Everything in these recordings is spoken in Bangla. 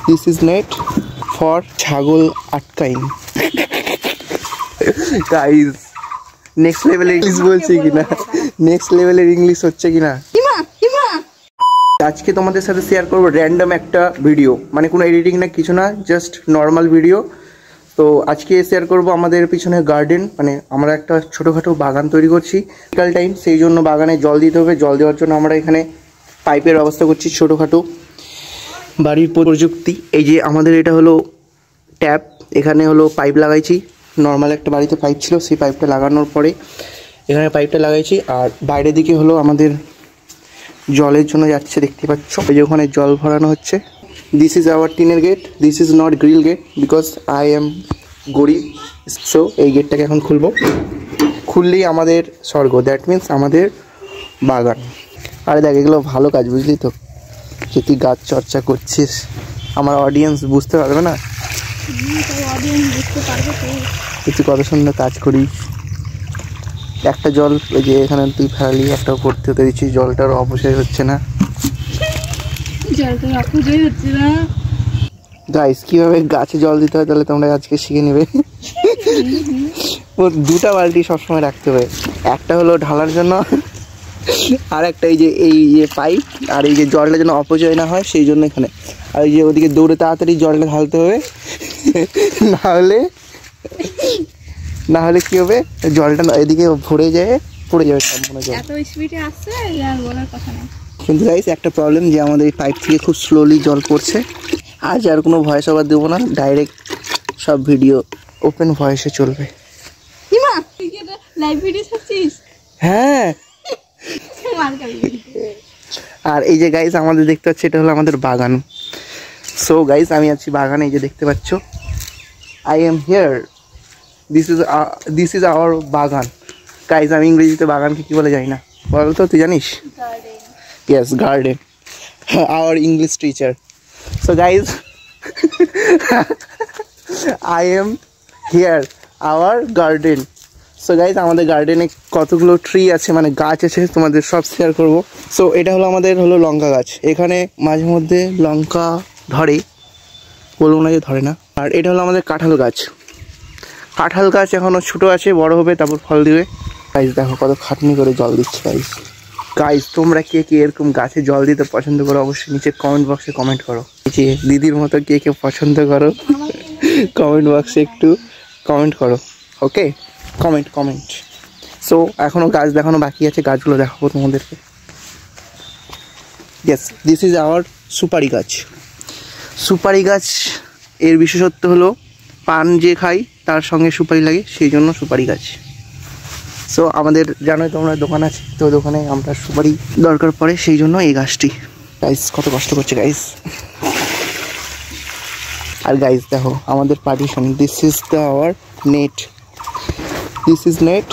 দিস ইজ নেট ফর ছাগল আটকাইন। গাইস নেক্সট লেভেলের ইংলিশ বলছে কিনা, নেক্সট লেভেলের ইংলিশ হচ্ছে কিনা। আজকে তোমাদের সাথে শেয়ার করবো র্যান্ডম একটা ভিডিও, মানে কোনো এডিটিং না কিছু না, জাস্ট নর্মাল ভিডিও। তো আজকে শেয়ার করব আমাদের পিছনে গার্ডেন, মানে আমরা একটা ছোটোখাটো বাগান তৈরি করছি বিকাল টাইম, সেই জন্য বাগানে জল দিতে হবে। জল দেওয়ার জন্য আমরা এখানে পাইপের ব্যবস্থা করছি ছোটোখাটো বাড়ির প্রযুক্তি। এই যে আমাদের এটা হলো ট্যাপ, এখানে হলো পাইপ লাগাইছি। নর্মাল একটা বাড়িতে পাইপ ছিল, সেই পাইপটা লাগানোর পরে এখানে পাইপটা লাগাইছি। আর বাইরের দিকে হলো আমাদের জলের জন্য যাচ্ছে, দেখতে পাচ্ছ এই যে ওখানে জল ভরানো হচ্ছে। দিস ইজ আওয়ার টিনের gate, this is not grill gate because I am গরিব। সো এই গেটটাকে এখন খুলবো, খুললেই আমাদের স্বর্গ, দ্যাট মিন্স আমাদের বাগান। আরে দেখ এগুলো ভালো কাজ, বুঝলি তো, যে তুই গাছ চর্চা করছিস, আমার অডিয়েন্স বুঝতে পারবে না তুই কত সুন্দর কাজ করিস। একটা জল ওই যে এখানে তুই ফেলালি, একটা ভর্তি হতে দিচ্ছিস, জলটার অপচয় হচ্ছে না। গাইস কিভাবে গাছে জল দিতে হয় তাহলে তোমরা আজকে শিখে নেবে। ও দুটা বালতি সবসময় রাখতে হবে, একটা হলো ঢালার জন্য আর একটা এই যে পাইপ, আর এই যে জলটা যেন অপচয় না হয় সেই জন্য এখানে। আর এই যে ওদিকে দৌড়ে তাড়াতাড়ি জলটা ঢালতে হবে, না হলে কি হবে, জলটা এদিকে ভরে যায়, পড়ে যাবে সম্পূর্ণ জল। কিন্তু গাইস একটা প্রবলেম, যে আমাদের এই পাইপ থেকে খুব স্লোলি জল পড়ছে। আজ আর কোনো ভয়েস ওভার দেবো না, ডাইরেক্ট সব ভিডিও ওপেন ভয়েসে চলবে। হ্যাঁ, আর এই যে গাইস আমাদের দেখতে পাচ্ছি এটা হলো আমাদের বাগান। সো গাইস আমি আছি বাগানে, এই যে দেখতে পাচ্ছ, I am here, this is hour বাগান। গাইস আমি ইংরেজিতে বাগানকে কি বলে জানি না, বল তো তুই জানিস? Yes, garden, our English teacher. So guys I am here hour garden. So guys আমাদের গার্ডেনে কতগুলো ট্রি আছে, মানে গাছ আছে, তোমাদের সব শেয়ার করব। সো এটা হলো আমাদের হলো লঙ্কা গাছ, এখানে মাঝে মধ্যে লঙ্কা ধরে, বলবো না যে ধরে না। আর এটা হলো আমাদের কাঁঠাল গাছ, কাঁঠাল গাছ এখনও ছোটো আছে, বড় হবে তারপর ফল দিবে। গাইস দেখো কত খাটনি করে জল দিচ্ছে। গাইস গাইস তোমরা কে কে এরকম গাছে জল দিতে পছন্দ করো অবশ্যই নিচে কমেন্ট বক্সে কমেন্ট করো। যে দিদির মতো কে কে পছন্দ করো কমেন্ট বক্সে একটু কমেন্ট করো, ওকে? কমেন্ট। সো এখনও গাছ দেখানো বাকি আছে, গাছগুলো দেখাবো তোমাদেরকে। ইয়েস, দিস ইজ আওয়ার সুপারি গাছ। সুপারি গাছ এর বিশেষত্ব হলো পান যে খাই তার সঙ্গে সুপারি লাগে, সেই জন্য সুপারি গাছ। সো আমাদের জানোই তোমরা দোকান আছে, তো দোকানে আমরা সুপারি দরকার পড়ে, সেই জন্য এই গাছটি। গাইস কত কষ্ট করছে গাইস। আর গাইস দেখো আমাদের partition, this is the our net, this is net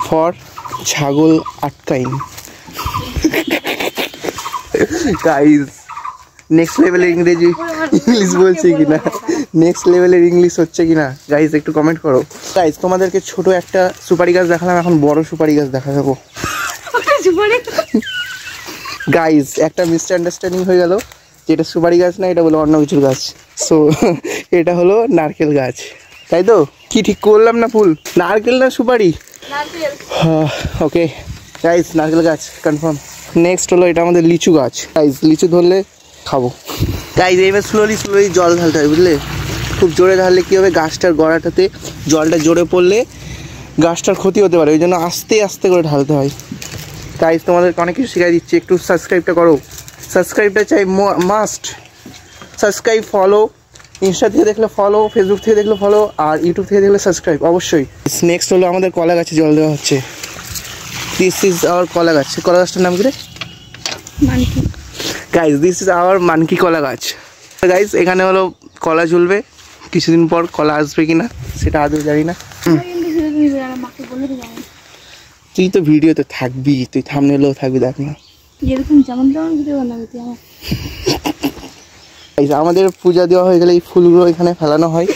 for ছাগল আটকাইন। গাইস নেক্সট লেভেলের ইংলিশ বলছে কিনা, নেক্সট লেভেলের ইংলিশ হচ্ছে কিনা গাইস একটু কমেন্ট করো। গাইস তোমাদেরকে ছোট একটা সুপারি গাছ দেখালাম, এখন বড় সুপারি গাছ দেখা যাবো। গাইস একটা মিসআন্ডারস্ট্যান্ডিং হয়ে গেল, যে এটা সুপারি গাছ না, এটা বলে অন্য কিছুর গাছ। সো এটা হলো নারকেল গাছ, তাই তো? কি ঠিক করলাম না? ফুল নারকেল না সুপারি? ওকে গাইস নারকেল গাছ কনফার্ম। নেক্সট হলো এটা আমাদের লিচু গাছ। গাইস লিচু ধরলে খাবো। গাইস এইবার স্লোলি জল ঢালতে হয়, বুঝলে? খুব জোরে ঢাললে কী হবে, গাছটার গোড়াটাতে জলটা জোরে পড়লে গাছটার ক্ষতি হতে পারে, ওই জন্য আস্তে আস্তে করে ঢালতে হয়। গাইস তোমাদেরকে অনেক কিছু শেখাই দিচ্ছি, একটু সাবস্ক্রাইবটা করো, সাবস্ক্রাইবটা চাই মাস্ট। সাবস্ক্রাইব, ফলো, ইনস্টা থেকে দেখলে ফলো, ফেসবুক থেকে দেখলে ফলো, আর ইউটিউব থেকে দেখলে সাবস্ক্রাইব অবশ্যই। নেক্সট হলো আমাদের কলা গাছে জল দেওয়া হচ্ছে, দিস ইজ আওয়ার কলা গাছ। কলা গাছটার নাম কি রে? Monkey. Guys this is hour monkey কলা গাছ। গাইস এখানে হলো কলা ঝুলবে, কিছুদিন পর কলা আসবে কিনা সেটা আদৌ জানি না। তুই তো ভিডিওতে থাকবি, তুই থাম্বনেলেও থাকবি, দেখ না আমাদের পূজা দেওয়া হয়ে গেলে এই ফুলগুলো এখানে ফেলানো হয়।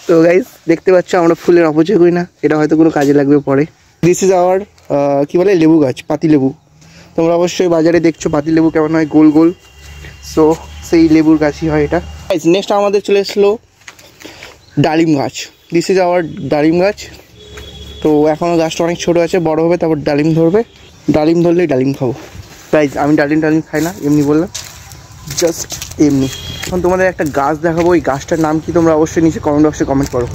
তো গাইস দেখতে পাচ্ছ আমরা ফুলের অপচয় করি না, এটা হয়তো কোনো কাজে লাগবে পরে। দিস ইজ আওয়ার কি বলে লেবু গাছ, পাতি লেবু। তোমরা অবশ্যই বাজারে দেখছো পাতি লেবু কেমন হয়, গোল গোল। সো সেই লেবুর গাছই হয় এটা। নেক্সট আমাদের চলে এসলো ডালিম গাছ। দিস ইজ আওয়ার ডালিম গাছ। তো এখনও গাছটা অনেক ছোটো আছে, বড় হবে তারপর ডালিম ধরবে। ডালিম ধরলেই ডালিম খাবো। গাইজ আমি ডালিম খাই না, এমনি বললাম, জাস্ট এমনি। এখন তোমাদের একটা গাছ দেখাবো, এই গাছটার নাম কি তোমরা অবশ্যই নিচে কমেন্ট বক্সে কমেন্ট করো।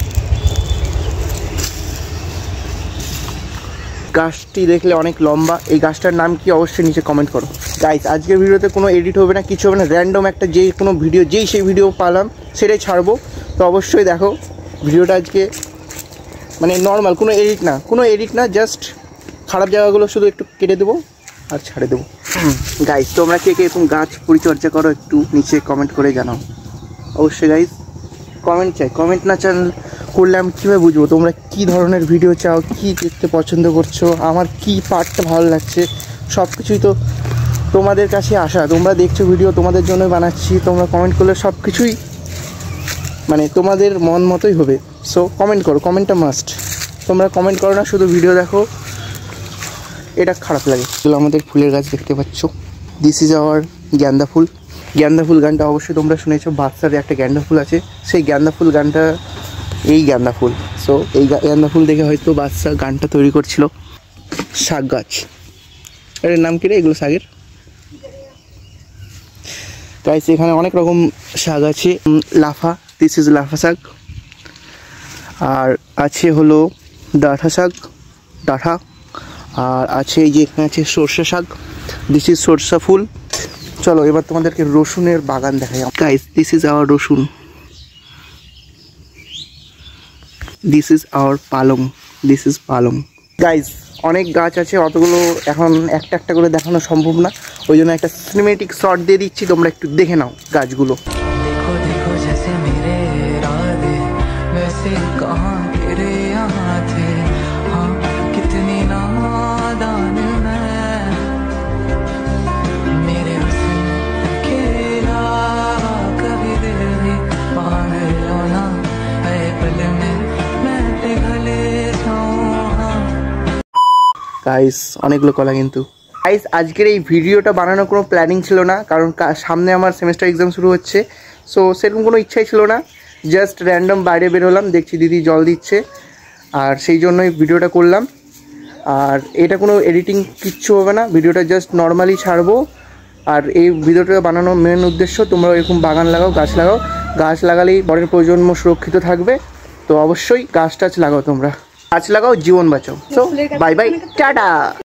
গাছটি দেখলে অনেক লম্বা, এই গাছটার নাম কি অবশ্যই নিচে কমেন্ট করো। গাইজ আজকের ভিডিওতে কোনো এডিট হবে না, কিছু হবে না, র্যান্ডম একটা যে কোনো ভিডিও, সেই ভিডিও পালাম সেটাই ছাড়বো। তো অবশ্যই দেখো ভিডিওটা আজকে, মানে নর্মাল, কোনো এডিট না, জাস্ট খারাপ জায়গাগুলো শুধু একটু কেটে দেবো আর ছাড়ে দেবো। গাইজ তোমরা কে এরকম গাছ পরিচর্যা করো একটু নিচে কমেন্ট করে জানাও অবশ্যই। গাইজ কমেন্ট চাই, কমেন্ট না করলে আমি কীভাবে বুঝবো তোমরা কী ধরনের ভিডিও চাও, কী দেখতে পছন্দ করছো, আমার কী পার্টটা ভালো লাগছে, সব কিছুই তো তোমাদের কাছে আসা। তোমরা দেখছো ভিডিও, তোমাদের জন্যই বানাচ্ছি, তোমরা কমেন্ট করলে সব কিছুই মানে তোমাদের মন মতোই হবে। সো কমেন্ট করো, কমেন্টটা মাস্ট। তোমরা কমেন্ট করো না, শুধু ভিডিও দেখো, এটা খারাপ লাগে। এগুলো আমাদের ফুলের গাছ দেখতে পাচ্ছ। দিস ইজ আওয়ার গ্যান্দা ফুল। গ্যান্দা ফুল গানটা অবশ্যই তোমরা শুনেছো, বাচ্চার একটা গ্যান্দা ফুল আছে, সেই গ্যান্দা ফুল গানটা এই গ্যান্দা ফুল। সো এই গ্যান্দা ফুল দেখে হয়তো বাচ্চা গানটা তৈরি করছিল। শাক গাছ, এর নাম কি রে এগুলো শাকের? গাইস এখানে অনেক রকম শাক আছে। লাফা, দিস ইজ লাফা শাক। আর আছে হলো ডাঁটা শাক, ডাঁটা। আর আছে এই যে এখানে আছে সর্ষে শাক, দিস ইজ সর্ষা ফুল। চলো এবার তোমাদেরকে রসুনের বাগান দেখাই। গাইস দিস ইজ আওয়ার রসুন, দিস ইজ আওয়ার পালং, দিস ইজ পালং। গাইস অনেক গাছ আছে, অতগুলো এখন একটা একটা করে দেখানো সম্ভব না, ওই জন্য একটা সিনেমেটিক শট দিয়ে দিচ্ছি, তোমরা একটু দেখে নাও গাছগুলো। देखो देखो जैसे मेरे इरादे वैसे कहाँ तेरे यहाँ थे, हाँ कितनी नादान मैं, मेरे हुस्न के अलावा कभी दिल भी पागल होना है, पल में मैं पिघले जाऊँ। গাইস অনেকগুলো কলা কিন্তু। গাইস আজকের এই ভিডিওটা বানানোর কোনো প্ল্যানিং ছিল না, কারণ সামনে আমার সেমিস্টার এক্সাম শুরু হচ্ছে। সো সেরকম কোনো ইচ্ছাই ছিল না, জাস্ট র্যান্ডম বাইরে বেরোলাম, দেখছি দিদি জল দিচ্ছে, আর সেই জন্যই ভিডিওটা করলাম। আর এটা কোনো এডিটিং কিচ্ছু হবে না, ভিডিওটা জাস্ট নর্মালি ছাড়বো। আর এই ভিডিওটা বানানোর মেন উদ্দেশ্য তোমরা এরকম বাগান লাগাও, গাছ লাগাও, গাছ লাগালেই পরের প্রজন্ম সুরক্ষিত থাকবে। তো অবশ্যই গাছ টাছ লাগাও, তোমরা গাছ লাগাও, জীবন বাঁচাও। So bye bye, tata.